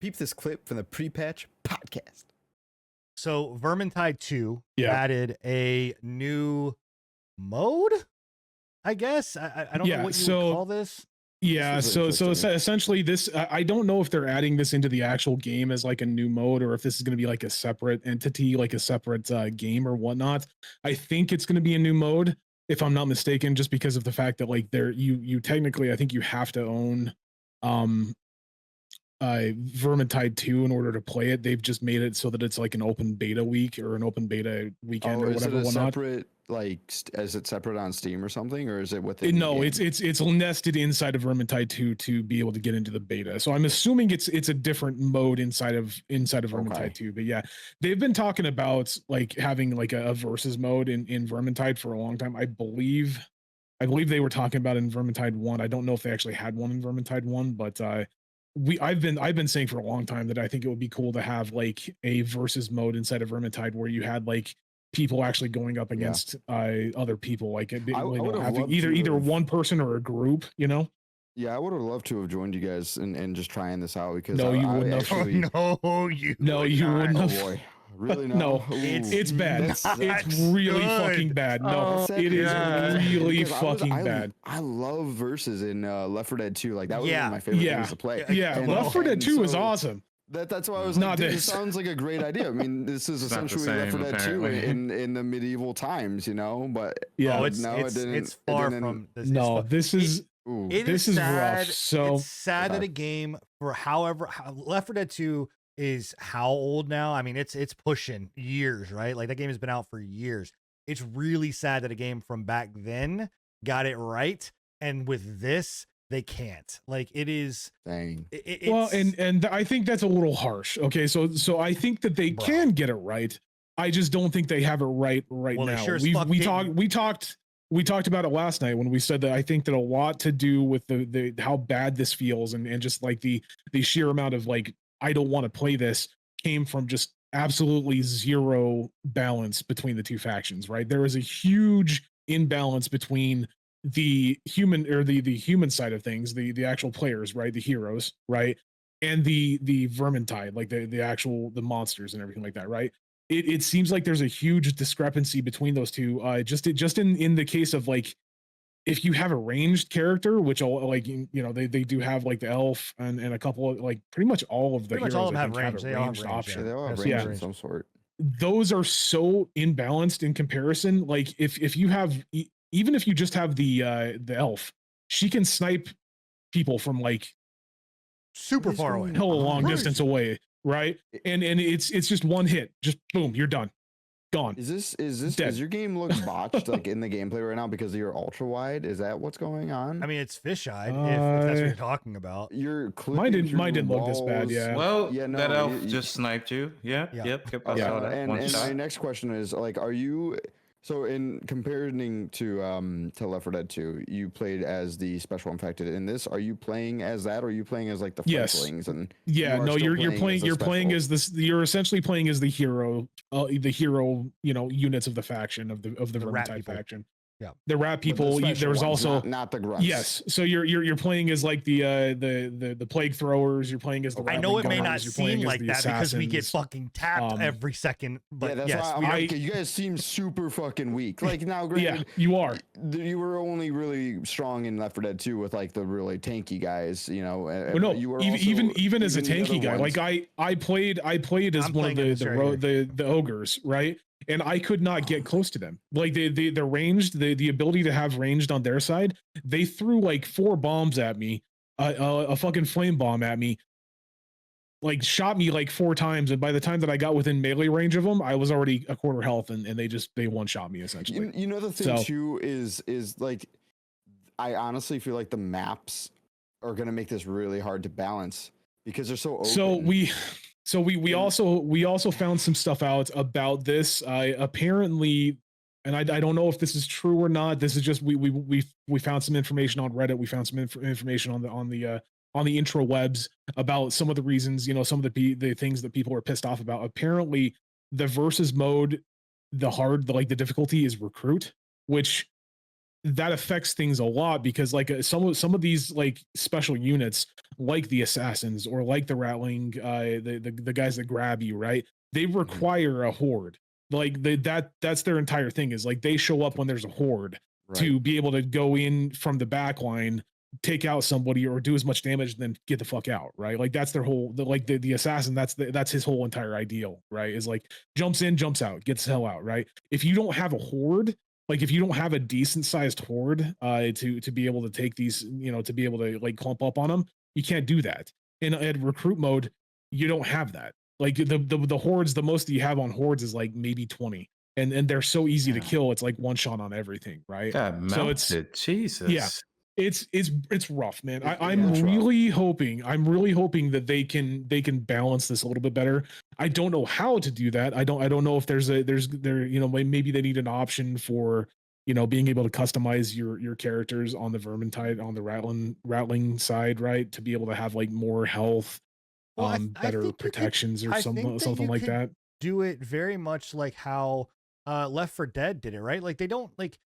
Peep this clip from the pre-patch podcast. So Vermintide 2 added a new mode, I guess. I don't know what you would call this. Yeah, so essentially this, I don't know if they're adding this into the actual game as like a new mode, or if this is going to be like a separate entity, like a separate game or whatnot. I think it's going to be a new mode, if I'm not mistaken, just because of the fact that like you technically, I think you have to own Vermintide 2 in order to play it. They've just made it so that it's like an open beta week or an open beta weekend or whatever. Is it separate, like, is it separate on Steam or something, or is it within? No, it's nested inside of Vermintide 2 to be able to get into the beta. So I'm assuming it's a different mode inside of Vermintide 2. But yeah, they've been talking about like having like a versus mode in Vermintide for a long time. I believe they were talking about it in Vermintide 1. I don't know if they actually had one in Vermintide 1, but I've been saying for a long time that I think it would be cool to have like a versus mode inside of Vermintide where you had like people actually going up against other people, like having either one person or a group, you know. Yeah, I would have loved to have joined you guys and just trying this out, because you wouldn't actually, you wouldn't have. Oh boy. Really? No, it's bad. It's really fucking bad. No, it is really fucking bad. I love versus in Left 4 Dead 2. Like, that was one of my favorite things to play. Yeah, Left 4 Dead 2 is awesome. That's why I was like, this sounds like a great idea. I mean, this is essentially Left 4 Dead 2 in the medieval times, you know. But it's far from this. No, this is rough. So it's sad that a game for Left 4 Dead 2 is how old now? I mean, it's pushing years, right? Like, that game has been out for years. It's really sad that a game from back then got it right, and with this they can't. Like, it is dang. And I think that's a little harsh. Okay, so I think that they can get it right. I just don't think they have it right now. We talked about it last night when we said that I think that a lot to do with the how bad this feels and just like the sheer amount of like, I don't want to play this, came from just absolutely zero balance between the two factions, right? There is a huge imbalance between the human or the human side of things, the actual players, right? The heroes, right? And the Vermintide, like the monsters and everything like that, right? It seems like there's a huge discrepancy between those two. Just in the case of like, if you have a ranged character, which like, you know, they do have like the elf and a couple of like pretty much all of the heroes all have range. They all have option. They all have range of some sort. Those are so imbalanced in comparison. Like, if you have, even if you just have the elf, she can snipe people from like super far away, hell a long distance away, right? And it's just one hit, just boom, you're done. Gone. Is your game look botched like in the gameplay right now because of your ultra wide? Is that what's going on? I mean, it's fisheyed, if that's what you're talking about. Mine didn't look this bad. Yeah. Well, that elf just sniped you. Yeah. Yep. I saw that. And my next question is, like, are you? So in comparing to Left 4 Dead 2, you played as the special infected. In this, are you playing as that, or are you playing as like the fledglings? And you're playing as this. You're essentially playing as the hero, you know, units of the faction of the Vermintide faction. Yeah, the rat people. There's also not the grunts. Yes, so you're playing as like the plague throwers. You're playing as the. I know it may not seem like that because we get fucking tapped every second, but you guys seem super fucking weak. Like, now, granted, you are. You were only really strong in Left 4 Dead 2 with like the really tanky guys, you know. No, you were even as a tanky guy, like I played as one of the ogres, right? And I could not get close to them. Like, the ranged, the ability to have ranged on their side, they threw like 4 bombs at me, a fucking flame bomb at me, like shot me like 4 times, and by the time that I got within melee range of them, I was already a quarter health, and they one shot me essentially. You know, the thing too is like, I honestly feel like the maps are gonna make this really hard to balance because they're so open. So we also found some stuff out about this. Apparently, and I don't know if this is true or not. This is just we found some information on Reddit. We found some information on the intrawebs about some of the reasons, you know, some of the things that people are pissed off about. Apparently, the versus mode, the difficulty is recruit, which that affects things a lot because like some of these like special units like the assassins or like the rattling the guys that grab you, right? They require a horde. Like that's their entire thing is like they show up when there's a horde to be able to go in from the back line, take out somebody or do as much damage, then get the fuck out, right? Like that's their whole the assassin, that's his whole entire ideal, right? Is like jumps in, jumps out, gets the hell out, right? If you don't have a horde, like if you don't have a decent sized horde to be able to take these, you know, to be able to like clump up on them, you can't do that. In recruit mode, you don't have that. Like the hordes, the most that you have on hordes is like maybe 20. And they're so easy to kill, it's like one shot on everything, right? God, so it's Jesus. Yeah. It's rough, man. I'm really hoping that they can balance this a little bit better. I don't know how to do that. I don't know if there's you know, maybe they need an option for, you know, being able to customize your characters on the Vermintide, on the rattling side, right? To be able to have like more health, better protections or something like that. Do it very much like how Left 4 Dead did it, right? Like they don't like,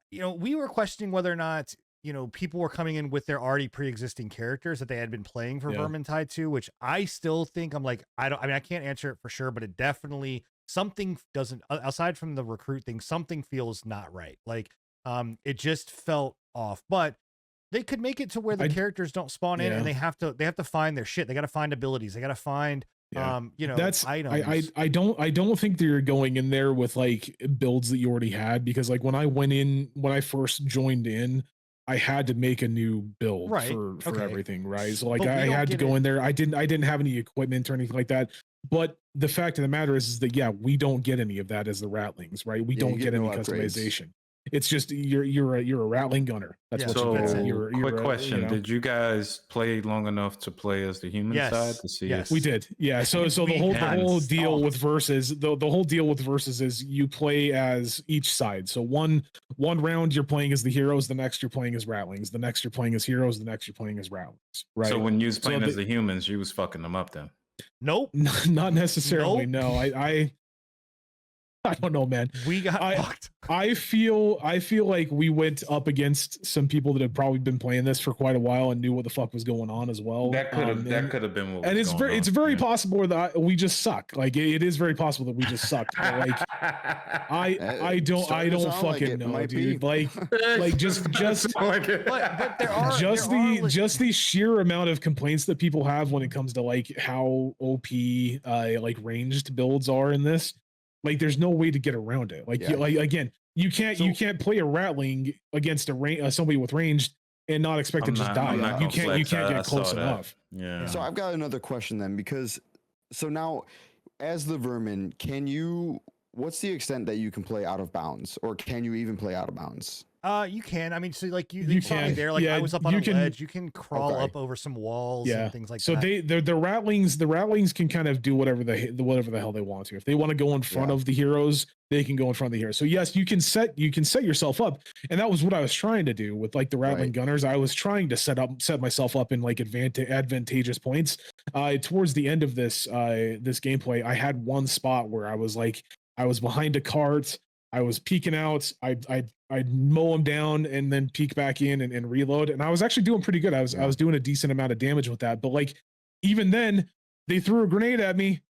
you know, we were questioning whether or not, you know, people were coming in with their already pre-existing characters that they had been playing for Vermintide 2, which I still think I can't answer it for sure, but it definitely something doesn't, aside from the recruit thing, something feels not right. Like, it just felt off, but they could make it to where the characters don't spawn in and they have to find their shit. They got to find abilities. They got to find, you know, that's items. I don't think that you're going in there with like builds that you already had, because like when I first joined in, I had to make a new build for everything, right? So like I had to go in there. I didn't have any equipment or anything like that. But the fact of the matter is that we don't get any of that as the rattlings, right? We don't get any customization. It's just you're a rattling gunner. That's what you're. Quick question: you know? Did you guys play long enough to play as the human side to see? Yes, we did. Yeah. So the whole deal with versus the whole deal with versus is you play as each side. So one round you're playing as the heroes, the next you're playing as rattlings, the next you're playing as heroes, the next you're playing as rattlings. Right. So when you was playing as the humans, you was fucking them up then. Nope. Not necessarily. Nope. No, I don't know, man. We got fucked. I feel like we went up against some people that have probably been playing this for quite a while and knew what the fuck was going on as well. That could have been what. And it's very possible that we just suck. Like it is very possible that we just sucked. But like I don't fucking know, dude. Like just the sheer amount of complaints that people have when it comes to like how OP like ranged builds are in this. Like there's no way to get around it. Like you can't play a rattling against somebody with range and not expect to just die. You can't get close enough. Yeah. So I've got another question then, because so now as the vermin, what's the extent that you can play out of bounds, or can you even play out of bounds? You can. I mean, so like you can there. Like I was up on a ledge. You can crawl up over some walls and things like that. So the rattlings can kind of do whatever the hell they want to. If they want to go in front of the heroes, they can go in front of the heroes. So yes, you can set yourself up, and that was what I was trying to do with like the rattling gunners. I was trying to set myself up in like advantageous points. Towards the end of this gameplay, I had one spot where I was behind a cart. I was peeking out. I'd mow them down and then peek back in and reload. And I was actually doing pretty good. I was doing a decent amount of damage with that. But like, even then, they threw a grenade at me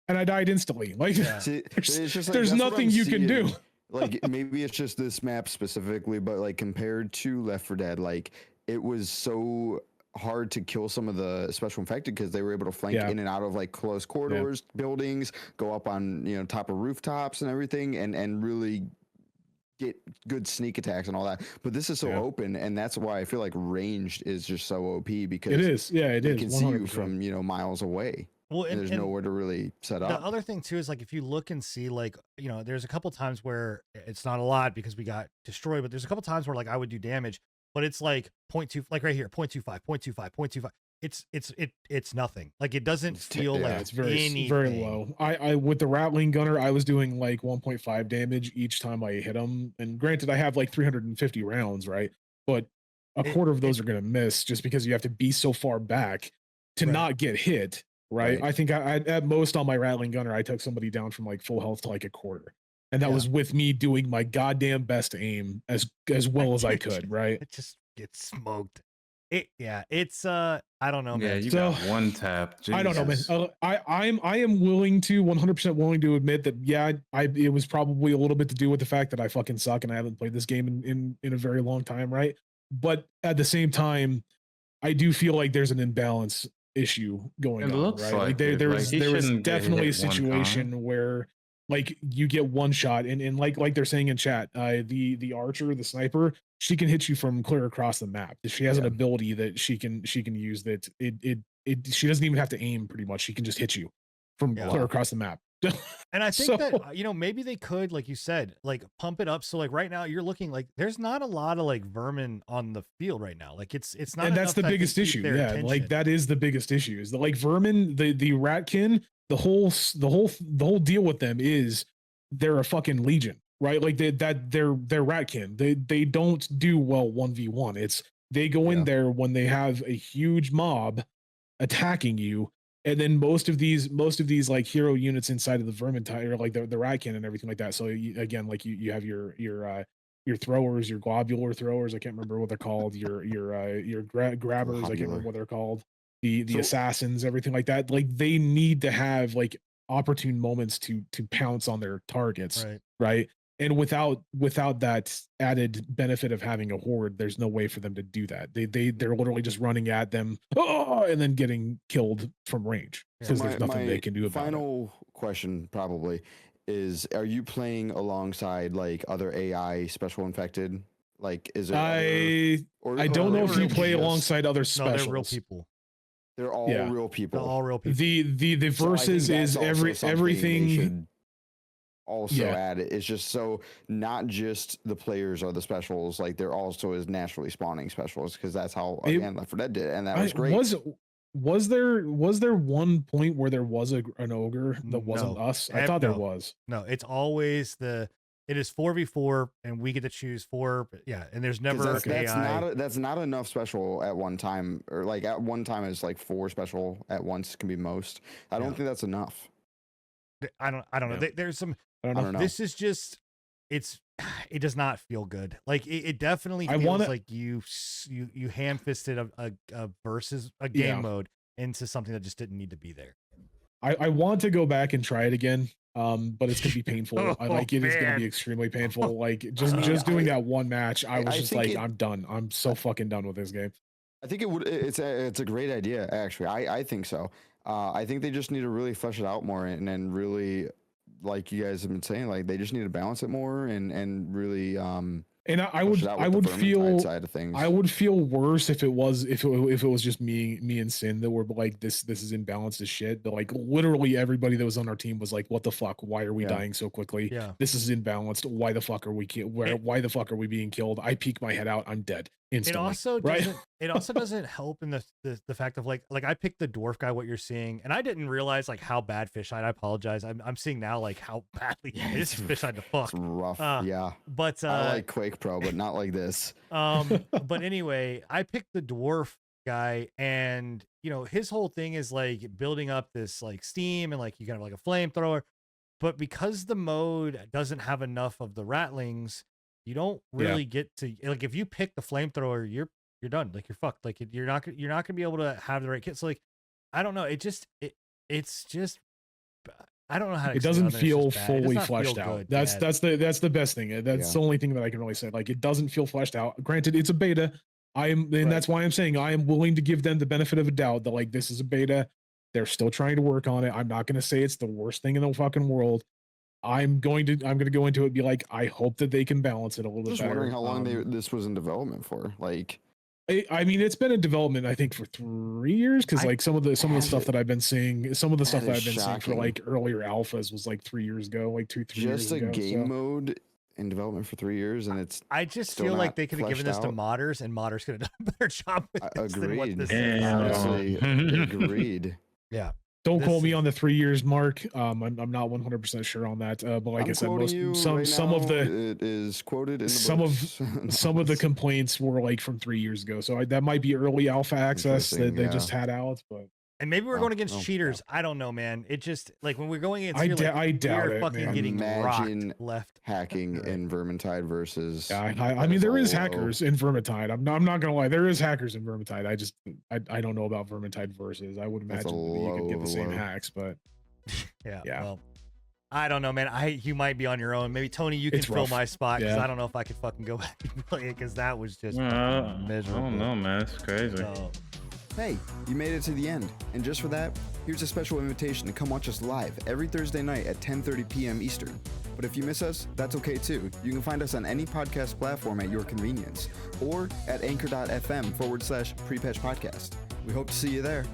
and I died instantly. Like, See, it's just like, there's nothing you can do. Like, maybe it's just this map specifically, but like compared to Left 4 Dead, like it was so hard to kill some of the special infected because they were able to flank in and out of like close corridors, buildings, go up on top of rooftops and everything, and really get good sneak attacks and all that. But this is so open, and that's why I feel like ranged is just so OP, because it is. Yeah, they can 100%. See you from miles away. Well, and there's nowhere to really set up. The other thing too is like if you look and see like there's a couple times where it's not a lot because we got destroyed, but there's a couple times where like I would do damage. But it's like 0.2, like right here, 0.25, 0.25, 0.25. It's nothing. Like it doesn't feel like it's very low. I with the rattling gunner, I was doing like 1.5 damage each time I hit him. And granted, I have like 350 rounds, right? But a quarter of those are gonna miss just because you have to be so far back to not get hit, right? I think I at most on my rattling gunner, I took somebody down from like full health to like a quarter. and that was with me doing my goddamn best to aim as well as I could, right? It just gets smoked. It's I don't know, man. Yeah, you got one tap. Jesus. I don't know, man. I am willing to 100% willing to admit that it was probably a little bit to do with the fact that I fucking suck and I haven't played this game in a very long time, right? But at the same time, I do feel like there's an imbalance issue going on, right? Like there was definitely a situation where like you get one shot and like they're saying in chat, the archer, the sniper, she can hit you from clear across the map. She has an ability that she can use that she doesn't even have to aim pretty much. She can just hit you from clear across the map. And I think that, maybe they could, like you said, like pump it up. So like right now you're looking like there's not a lot of like vermin on the field right now. Like it's not. And that's the biggest issue. Yeah. Attention. Like that is the biggest issue is the like vermin, the ratkin, the whole deal with them is they're a fucking legion, right? Like they're ratkin. They don't do well 1v1. It's they go in there when they have a huge mob attacking you. And then most of these like hero units inside of the Vermintide or like the ratkin and everything like that. So again, like you have your throwers, your globular throwers. I can't remember what they're called. Your grabbers. I can't remember what they're called. The assassins, everything like that. Like they need to have like opportune moments to pounce on their targets, right? And without that added benefit of having a horde, there's no way for them to do that. They're literally just running at them and then getting killed from range because there's nothing they can do about it. Final question probably is: are you playing alongside like other AI special infected? Like, is it? I don't know if you play alongside other specials. No, they're real people. They're all real people. They're all real people. The versus is everything. Also add it. It's just so not just the players are the specials, like there also is naturally spawning specials because that's how again Left 4 Dead did, and that was great. Was there one point where there was an ogre that wasn't us? I thought there was. No, it's always it is 4v4 and we get to choose 4. And there's never that's not enough special at one time, or like at one time it's like 4 special at once can be most. I don't think that's enough. I don't know. There's some. I don't know. This is just. It does not feel good. Like it definitely feels like you ham-fisted a versus a game mode into something that just didn't need to be there. I want to go back and try it again, but it's gonna be painful. It is gonna be extremely painful. Like just doing that one match, I was just like, I'm done. I'm so fucking done with this game. I think it's a great idea actually. I think so. I think they just need to really flesh it out more and then really, like you guys have been saying, like they just need to balance it more and really and I would feel side of things. I would feel worse if it was just me and Sin that were like this is imbalanced as shit. But like literally everybody that was on our team was like, what the fuck? Why are we dying so quickly? Yeah. This is imbalanced. Why the fuck are we why the fuck are we being killed? I peek my head out, I'm dead instantly. It also doesn't help in the fact of like I picked the dwarf guy, what you're seeing, and I didn't realize like how bad Fisheye. I apologize. I'm seeing now like how badly it is Fisheye to fuck. It's rough. But I like Quake Pro, but not like this. But anyway, I picked the dwarf guy, and his whole thing is like building up this like steam and like you kind of like a flamethrower, but because the mode doesn't have enough of the ratlings, you don't really get to like if you pick the flamethrower, you're done. Like you're fucked. Like you're not gonna be able to have the right kit. So like I don't know. It's just I don't know how to. It doesn't feel fully fleshed out. That's the best thing. That's the only thing that I can really say. Like it doesn't feel fleshed out. Granted, it's a beta. That's why I'm saying I am willing to give them the benefit of a doubt that like this is a beta. They're still trying to work on it. I'm not going to say it's the worst thing in the fucking world. I'm going to go into it and be like, I hope that they can balance it a little bit better. Just wondering how long this was in development for. Like, I mean, it's been in development, I think, for 3 years. Because like some of the stuff that I've been seeing, seeing for like earlier alphas was like 3 years ago, like 2-3 years ago. Just a game mode in development for 3 years, and it's. I just feel like they could have given this to modders, and modders could have done a better job with this than what this is. Honestly, agreed. Yeah. Don't quote me on the 3 years mark. I'm not 100% sure on that. But like I said, some of the it is quoted in the some of the complaints were like from 3 years ago. So that might be early alpha access that they just had out. But And maybe we're going against cheaters. Yeah. I don't know, man. It just like when we're going against, I doubt it. Fucking getting Imagine rocked left hacking in Vermintide versus. Yeah, I mean there is hackers in Vermintide. I'm not gonna lie, there is hackers in Vermintide. I don't know about Vermintide versus. I would imagine you could get the same hacks, but yeah. Well, I don't know, man. You might be on your own. Maybe Tony, you can fill my spot because I don't know if I could fucking go back and play it because that was just miserable. I don't know, man. It's crazy. So, hey, you made it to the end, and just for that, here's a special invitation to come watch us live every Thursday night at 10:30 p.m. Eastern. But if you miss us, that's okay too. You can find us on any podcast platform at your convenience, or at anchor.fm/prepatch podcast. We hope to see you there.